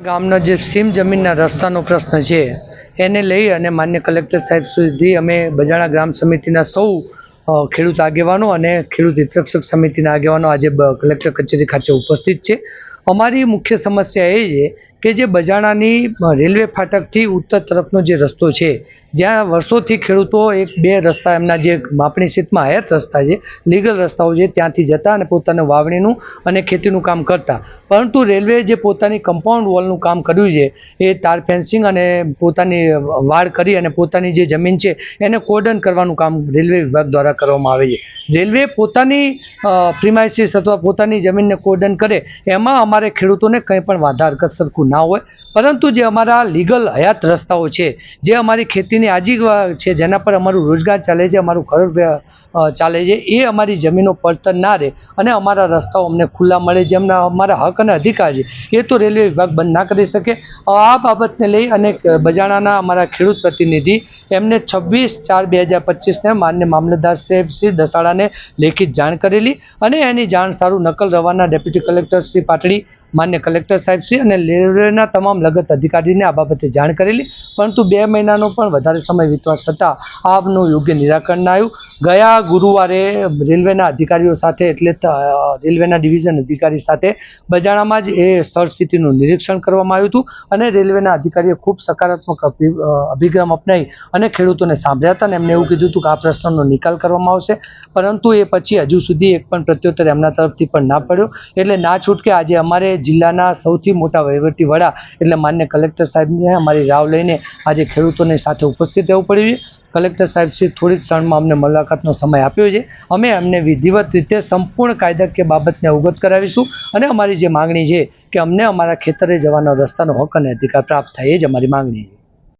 ગામનો જે સીમ જમીનના રસ્તાનો પ્રશ્ન છે એને લઈ અને માન્ય કલેક્ટર સાહેબ સુધી અમે બજાણા ગ્રામ સમિતિના સૌ ખેડૂત આગેવાનો અને ખેડૂત હિતરક્ષક સમિતિના આગેવાનો આજે કલેક્ટર કચેરી ખાતે ઉપસ્થિત છે। અમારી મુખ્ય સમસ્યા એ છે કે જે બજાણાની રેલવે ફાટકથી ઉત્તર તરફનો જે રસ્તો છે, જ્યાં વર્ષોથી ખેડૂતો એક બે રસ્તા એમના જે માપણી સીટમાં હયાત રસ્તા છે, લીગલ રસ્તાઓ છે, ત્યાંથી જતા અને પોતાનું વાવણીનું અને ખેતીનું કામ કરતા, પરંતુ રેલવે જે પોતાની કમ્પાઉન્ડ વોલનું કામ કર્યું છે એ તાર ફેન્સિંગ અને પોતાની વાડ કરી અને પોતાની જે જમીન છે એને કોર્ડન કરવાનું કામ રેલવે વિભાગ દ્વારા કરવામાં આવે છે। રેલવે પોતાની પ્રિમાઇસીસ અથવા પોતાની જમીનને કોર્ડન કરે એમાં અમારે ખેડૂતોને કંઈ પણ વાંધા હરકત સરખું ના હોય, પરંતુ જે અમારા લીગલ હયાત રસ્તાઓ છે, જે અમારી ખેતીની આજીવિકા છે, જેના પર અમારું રોજગાર ચાલે છે, અમારું ઘર ચાલે છે, એ અમારી જમીનો પડતર ના રહે અને અમારા રસ્તાઓ અમને ખુલ્લા મળે, જેમના અમારા હક અને અધિકાર છે એ તો રેલવે વિભાગ બંધ ના કરી શકે। આ બાબતને લઈ અને બજાણાના અમારા ખેડૂત પ્રતિનિધિ એમને 26/4/2025 માન્ય મામલતદાર સાહેબ શ્રી દસાડાને લેખિત જાણ કરેલી અને એની જાણ સારું નકલ રવાના ડેપ્યુટી કલેક્ટર શ્રી પાટડી, માન્ય કલેક્ટર સાહેબ શ્રી અને રેલવેના તમામ લગત અધિકારીને આ બાબતે જાણ કરેલી, પરંતુ 2 મહિનાનો પણ વધારે સમય વીતવા છતાં આપનું યોગ્ય નિરાકરણ ના આવ્યું। ગયા ગુરુવારે રેલવેના અધિકારીઓ સાથે એટલે રેલવેના ડિવિઝન અધિકારી સાથે બજાણામાં જ એ સ્થળ સ્થિતિનું નિરીક્ષણ કરવામાં આવ્યું હતું અને રેલવેના અધિકારીએ ખૂબ સકારાત્મક અભિગમ અપનાવી અને ખેડૂતોને સાંભળ્યા હતા અને એમને એવું કીધું હતું કે આ પ્રશ્નનો નિકાલ કરવામાં આવશે, પરંતુ એ પછી હજુ સુધી એક પણ પ્રત્યુત્તર એમના તરફથી પણ ના પડ્યો। એટલે ના છૂટકે આજે અમારે જિલ્લાના સૌથી મોટા વહીવટી વડા એટલે માન્ય કલેક્ટર સાહેબને અમારી રાવ લઈને આજે ખેડૂતોની સાથે ઉપસ્થિત રહેવું પડ્યું છે। કલેક્ટર સાહેબ શ્રી થોડી ક્ષણમાં અમને મુલાકાતનો સમય આપ્યો છે, અમે એમને વિધિવત રીતે સંપૂર્ણ કાયદાકીય બાબતને અવગત કરાવીશું અને અમારી જે માગણી છે કે અમને અમારા ખેતરે જવાનો રસ્તાનો હક અને અધિકાર પ્રાપ્ત થાય, એ જ અમારી માગણી છે।